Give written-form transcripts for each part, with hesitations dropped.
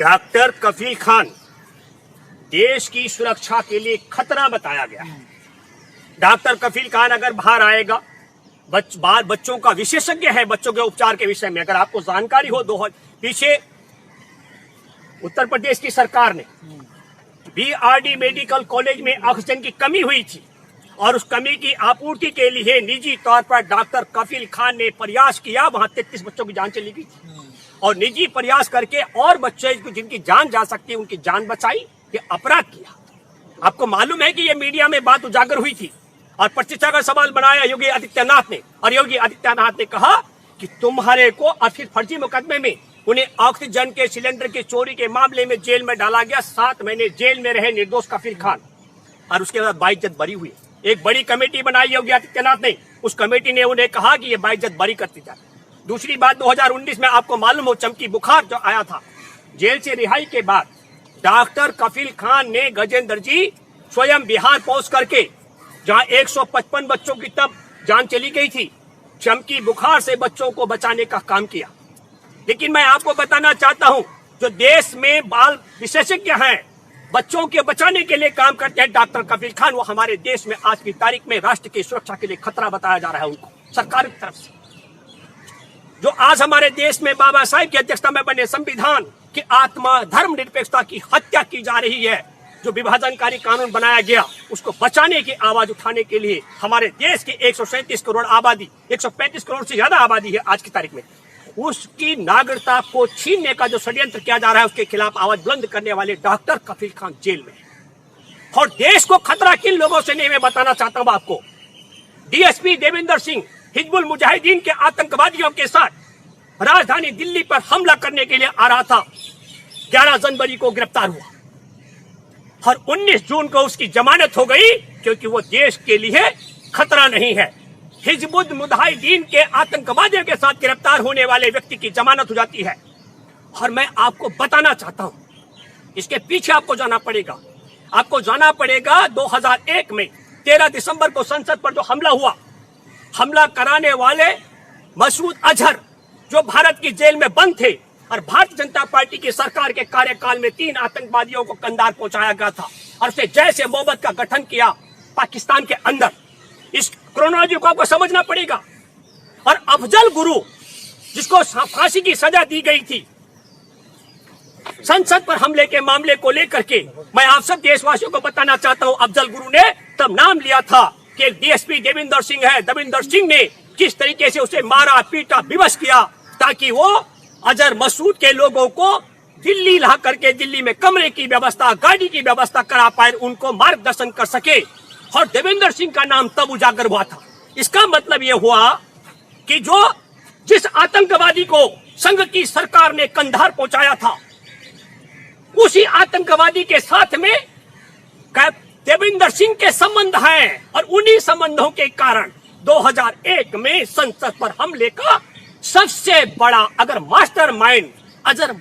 Doctor कफील खान देश की सुरक्षा के लिए खतरा बताया गया है। डॉक्टर कफील खान अगर बाहर आएगा, बच्चों का विशेषज्ञ है, बच्चों के उपचार के विषय में अगर आपको जानकारी हो, पीछे उत्तर प्रदेश की सरकार ने बीआरडी मेडिकल कॉलेज में ऑक्सीजन की कमी हुई थी और उस कमी की आपूर्ति के लिए निजी तौर पर डॉक्टर कफील खान ने प्रयास किया। वहां 33 बच्चों की जान चली गई थी और निजी प्रयास करके और बच्चे जिनकी जान जा सकती है उनकी जान बचाई, ये अपराध किया। आपको मालूम है कि ये मीडिया में बात उजागर हुई थी और प्रतिष्ठा का सवाल बनाया योगी आदित्यनाथ ने, और योगी आदित्यनाथ ने कहा कि तुम्हारे को फिर फर्जी मुकदमे में उन्हें ऑक्सीजन के सिलेंडर की चोरी के मामले में जेल में डाला गया। 7 महीने जेल में रहे निर्दोष कफील खान और उसके बाद बाइज्जत बरी हुई। एक बड़ी कमेटी बनाई योगी आदित्यनाथ ने, उस कमेटी ने उन्हें कहा कि ये बाइज्जत बरी करती जाए। दूसरी बात, 2019 में आपको मालूम हो चमकी बुखार जो आया था, जेल से रिहाई के बाद डॉक्टर कफील खान ने गजेंद्र जी स्वयं बिहार पहुंच करके जहां 155 बच्चों की तब जान चली गई थी, चमकी बुखार से बच्चों को बचाने का काम किया। लेकिन मैं आपको बताना चाहता हूं, जो देश में बाल विशेषज्ञ हैं, बच्चों के बचाने के लिए काम करते हैं, डॉक्टर कफील खान, वो हमारे देश में आज की तारीख में राष्ट्र की सुरक्षा के लिए खतरा बताया जा रहा है उनको सरकार की तरफ से। जो आज हमारे देश में बाबा साहेब की अध्यक्षता में बने संविधान की आत्मा धर्मनिरपेक्षता की हत्या की जा रही है, जो विभाजनकारी कानून बनाया गया, उसको बचाने की आवाज उठाने के लिए हमारे देश की 137 करोड़ आबादी, 135 करोड़ से ज्यादा आबादी है आज की तारीख में, उसकी नागरिकता को छीनने का जो षड्यंत्र किया जा रहा है उसके खिलाफ आवाज बुलंद करने वाले डॉक्टर कफील खान जेल में है। और देश को खतरा किन लोगों से नहीं, मैं बताना चाहता हूं आपको। डीएसपी देविंदर सिंह हिजबुल मुजाहिदीन के आतंकवादियों के साथ राजधानी दिल्ली पर हमला करने के लिए आ रहा था। 11 जनवरी को गिरफ्तार हुआ और 19 जून को उसकी जमानत हो गई, क्योंकि वो देश के लिए खतरा नहीं है। हिजबुल मुजाहिदीन के आतंकवादियों के साथ गिरफ्तार होने वाले व्यक्ति की जमानत हो जाती है। और मैं आपको बताना चाहता हूं, इसके पीछे आपको जाना पड़ेगा। आपको जाना पड़ेगा 2001 में 13 दिसंबर को संसद पर जो हमला हुआ, हमला कराने वाले मसूद अजहर जो भारत की जेल में बंद थे, और भारतीय जनता पार्टी की सरकार के कार्यकाल में 3 आतंकवादियों को कंधार पहुंचाया गया था और उसे जैश ए मोहम्मद का गठन किया पाकिस्तान के अंदर। इस क्रोनोलॉजी को आपको समझना पड़ेगा। और अफजल गुरु जिसको फांसी की सजा दी गई थी संसद पर हमले के मामले को लेकर के, मैं आप सब देशवासियों को बताना चाहता हूं, अफजल गुरु ने तब नाम लिया था कि डीएसपी देविंदर सिंह है। देविंदर सिंह ने किस तरीके से उसे मारा, पीटा, विवश किया ताकि वो अजहर मसूद के लोगों को दिल्ली ला करके दिल्ली में कमरे की व्यवस्था, गाड़ी की व्यवस्था करा पाए, उनको मार्गदर्शन कर सके। और देविंदर सिंह का नाम तब उजागर हुआ था। इसका मतलब यह हुआ कि जिस आतंकवादी को संघ की सरकार ने कंधार पहुंचाया था, उसी आतंकवादी के साथ में देविंदर सिंह के संबंध हैं और उन्हीं संबंधों के कारण 2001 में संसद पर हमले का सबसे बड़ा अगर मास्टरमाइंड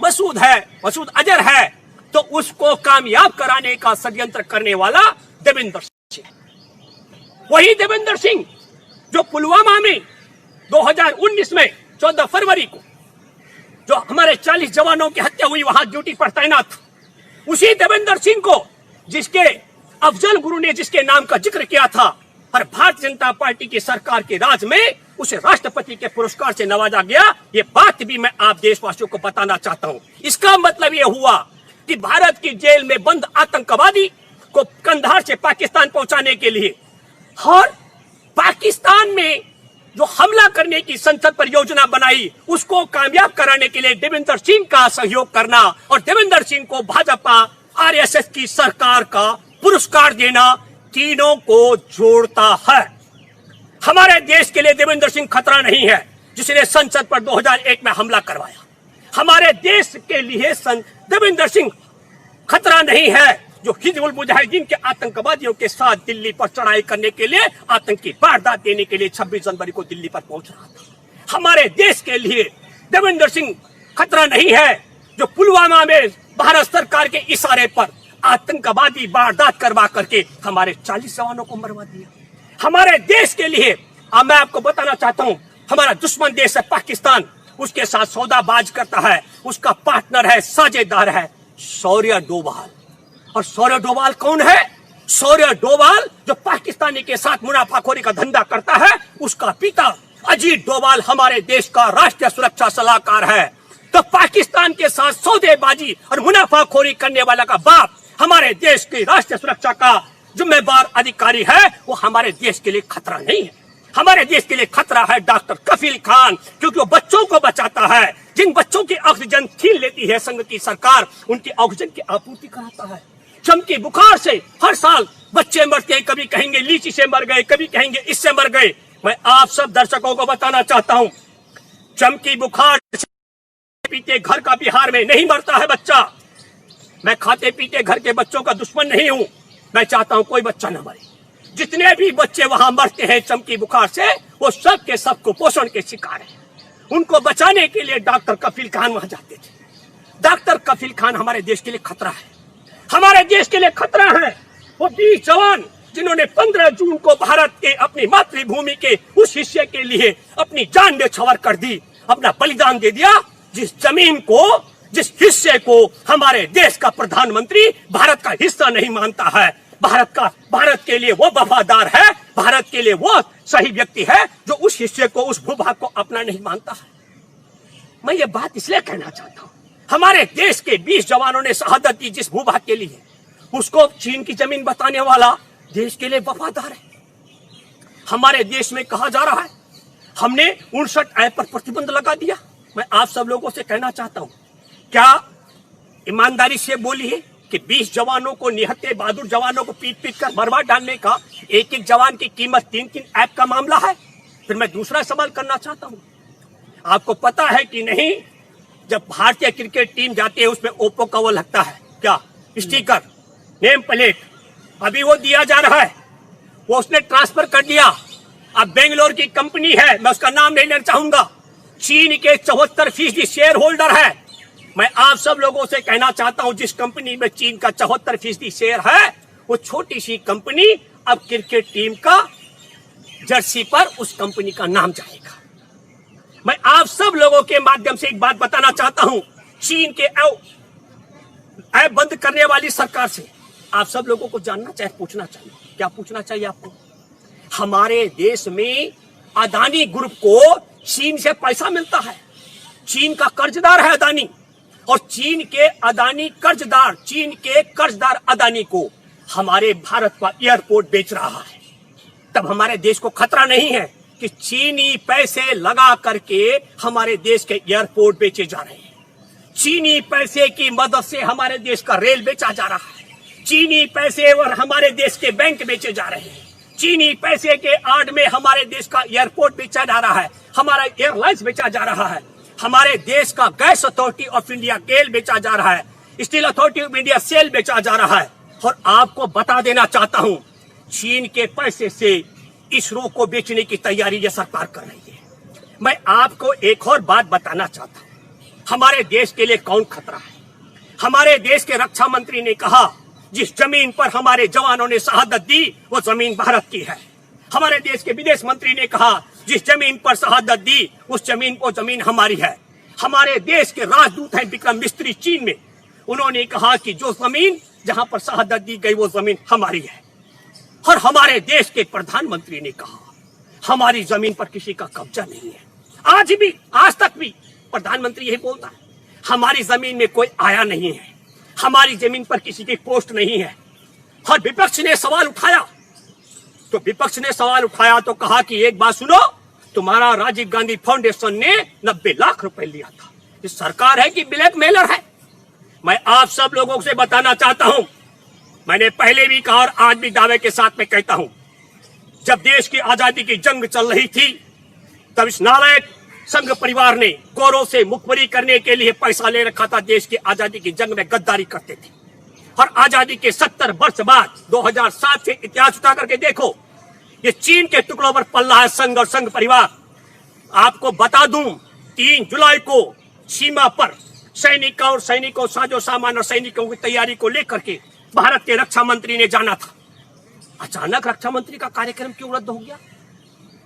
मसूद अजहर है, तो उसको कामयाब कराने का षड्यंत्र करने वाला देविंदर सिंह। वही देविंदर सिंह जो पुलवामा में 2019 में 14 फरवरी को जो हमारे 40 जवानों की हत्या हुई, वहां ड्यूटी पर तैनात, उसी देविंदर सिंह को जिसके अफजल गुरु ने जिसके नाम का जिक्र किया था, और भारतीय जनता पार्टी की सरकार के राज में उसे राष्ट्रपति के पुरस्कार से नवाजा गया। ये बात भी मैं आप देशवासियों को बताना चाहता हूं। इसका मतलब यह हुआ कि भारत की जेल में बंद आतंकवादी को कंधार से पाकिस्तान पहुंचाने के लिए और पाकिस्तान में जो हमला करने की संसद पर योजना बनाई, उसको कामयाब कराने के लिए देविंदर सिंह का सहयोग करना और देविंदर सिंह को भाजपा आरएसएस की सरकार का पुरस्कार देना, तीनों को जोड़ता है। हमारे देश के लिए देविंदर सिंह खतरा नहीं है जिसने संसद पर 2001 में हमला करवाया। हमारे देश के लिए देविंदर सिंह खतरा नहीं है जो हिजबुल मुजाहिदीन के आतंकवादियों के साथ दिल्ली पर चढ़ाई करने के लिए, आतंकी वारदात देने के लिए 26 जनवरी को दिल्ली पर पहुंच रहा था। हमारे देश के लिए देविंदर सिंह खतरा नहीं है जो पुलवामा में भारत सरकार के इशारे पर आतंकवादी वारदात करवा करके हमारे 40 जवानों को मरवा दिया। हमारे देश के लिए मैं आपको बताना चाहता हूं, हमारा दुश्मन देश है पाकिस्तान, उसके साथ सौदाबाज करता है। उसका पार्टनर है, साझेदार है शौर्य डोभाल। और शौर्य डोभाल कौन है? शौर्य डोभाल जो पाकिस्तानी के साथ मुनाफाखोरी का धंधा करता है, उसका पिता अजीत डोभाल हमारे देश का राष्ट्रीय सुरक्षा सलाहकार है। तो पाकिस्तान के साथ सौदेबाजी और मुनाफाखोरी करने वाला का बाप हमारे देश की राष्ट्रीय सुरक्षा का जिम्मेदार अधिकारी है, वो हमारे देश के लिए खतरा नहीं है। हमारे देश के लिए खतरा है डॉक्टर कफील खान, क्योंकि वो बच्चों को बचाता है। जिन बच्चों की ऑक्सीजन छीन लेती है संघ की सरकार, उनकी ऑक्सीजन की आपूर्ति कराता है। चमकी बुखार से हर साल बच्चे मरते हैं, कभी कहेंगे लीची से मर गए, कभी कहेंगे इससे मर गए। मैं आप सब दर्शकों को बताना चाहता हूं, चमकी बुखार पीते घर का बिहार में नहीं मरता है बच्चा। मैं खाते पीते घर के बच्चों का दुश्मन नहीं हूं, मैं चाहता हूं कोई बच्चा न मरे। जितने भी बच्चे वहां मरते हैं चमकी बुखार से, वो सब के सब कुपोषण के शिकार हैं। उनको बचाने के लिए डॉक्टर कफील खान वहां जाते थे। डॉक्टर कफील खान हमारे देश के लिए खतरा है, हमारे देश के लिए खतरा है। वो 20 जवान जिन्होंने 15 जून को भारत के अपनी मातृभूमि के उस हिस्से के लिए अपनी जान न्यौछावर कर दी, अपना बलिदान दे दिया, जिस जमीन को, जिस हिस्से को हमारे देश का प्रधानमंत्री भारत का हिस्सा नहीं मानता है। भारत के लिए वो वफादार है, भारत के लिए वो सही व्यक्ति है जो उस हिस्से को, उस भूभाग को अपना नहीं मानता है। मैं ये बात इसलिए कहना चाहता हूं, हमारे देश के 20 जवानों ने शहादत दी जिस भूभाग के लिए, उसको चीन की जमीन बताने वाला देश के लिए वफादार है। हमारे देश में कहा जा रहा है हमने 59 ऐप पर प्रतिबंध लगा दिया। मैं आप सब लोगों से कहना चाहता हूं, क्या ईमानदारी से बोलिए कि 20 जवानों को, निहत्थे बहादुर जवानों को पीट पीट कर मरवा डालने का एक एक जवान की कीमत 3-3 ऐप का मामला है? फिर मैं दूसरा सवाल करना चाहता हूं, आपको पता है कि नहीं, जब भारतीय क्रिकेट टीम जाती है उसमें ओप्पो का वो लगता है क्या, स्टिकर, नेम प्लेट, अभी वो दिया जा रहा है, वो उसने ट्रांसफर कर दिया। अब बेंगलोर की कंपनी है, मैं उसका नाम नहीं लेना चाहूंगा, चीन के 74% शेयर होल्डर है। मैं आप सब लोगों से कहना चाहता हूं, जिस कंपनी में चीन का 74% शेयर है, वो छोटी सी कंपनी अब क्रिकेट टीम का जर्सी पर उस कंपनी का नाम जाएगा। मैं आप सब लोगों के माध्यम से एक बात बताना चाहता हूं, चीन के ऐप बंद करने वाली सरकार से आप सब लोगों को जानना चाहिए, पूछना चाहिए। क्या पूछना चाहिए आपको? हमारे देश में अदानी ग्रुप को चीन से पैसा मिलता है, चीन का कर्जदार है अदानी, और चीन के कर्जदार अदानी को हमारे भारत का एयरपोर्ट बेच रहा है। तब हमारे देश को खतरा नहीं है कि चीनी पैसे लगा करके हमारे देश के एयरपोर्ट बेचे जा रहे हैं। चीनी पैसे की मदद से हमारे देश का रेल बेचा जा रहा है, चीनी पैसे और हमारे देश के बैंक बेचे जा रहे हैं, चीनी पैसे के आड़ में हमारे देश का एयरपोर्ट बेचा जा रहा है, हमारा एयरलाइंस बेचा जा रहा है, हमारे देश का gas authority of India GAIL बेचा जा रहा है, steel authority of India SAIL बेचा जा रहा है। और आपको बता देना चाहता हूं, चीन के पैसे से इसरो को बेचने की तैयारी ये सरकार कर रही है। मैं आपको एक और बात बताना चाहता हूं, हमारे देश के लिए कौन खतरा है? हमारे देश के रक्षा मंत्री ने कहा, जिस जमीन पर हमारे जवानों ने शहादत दी वो जमीन भारत की है। हमारे देश के विदेश मंत्री ने कहा, जिस जमीन पर शहादत दी उस जमीन को जमीन हमारी है। हमारे देश के राजदूत हैं विक्रम मिस्त्री चीन में, उन्होंने कहा कि जो जमीन जहां पर शहादत दी गई वो जमीन हमारी है। और हमारे देश के प्रधानमंत्री ने कहा, हमारी जमीन पर किसी का कब्जा नहीं है। आज भी, आज तक भी प्रधानमंत्री यही बोलता है, हमारी जमीन में कोई आया नहीं है, हमारी जमीन पर किसी की पोस्ट नहीं है। और विपक्ष ने सवाल उठाया तो कहा कि एक बात सुनो, तुम्हारा राजीव गांधी फाउंडेशन ने 90 लाख रुपए लिया था। ये सरकार है कि ब्लैकमेलर है? मैं आप सब लोगों से बताना चाहता हूं, मैंने पहले भी कहा और आज भी दावे के साथ में कहता हूं, जब देश की आजादी की जंग चल रही थी, तब इस नालायक संघ परिवार ने गौरव से मुखबरी करने के लिए पैसा ले रखा था। देश की आजादी की जंग में गद्दारी करते थे। और आजादी के 70 वर्ष बाद 2007 से इतिहास उठा करके देखो, ये चीन के टुकड़ों पर पल रहा है संघ और संघ परिवार। आपको बता दूं, 3 जुलाई को सीमा पर सैनिकों साजो सामान और सैनिकों की तैयारी को लेकर के भारत के रक्षा मंत्री ने जाना था। अचानक रक्षा मंत्री का कार्यक्रम क्यों रद्द हो गया?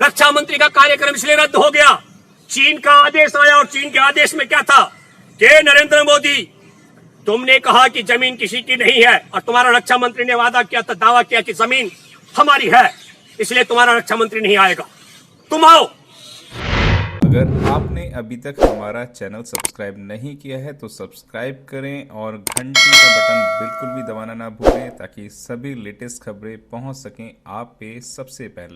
रक्षा मंत्री का कार्यक्रम इसलिए रद्द हो गया, चीन का आदेश आया। और चीन के आदेश में क्या था? के नरेंद्र मोदी, तुमने कहा कि जमीन किसी की नहीं है और तुम्हारा रक्षा मंत्री ने वादा किया था, दावा किया कि जमीन हमारी है, इसलिए तुम्हारा रक्षा मंत्री नहीं आएगा, तुम आओ। अगर आपने अभी तक हमारा चैनल सब्सक्राइब नहीं किया है तो सब्सक्राइब करें और घंटी का बटन बिल्कुल भी दबाना ना भूलें ताकि सभी लेटेस्ट खबरें पहुंच सकें आप पे सबसे पहले।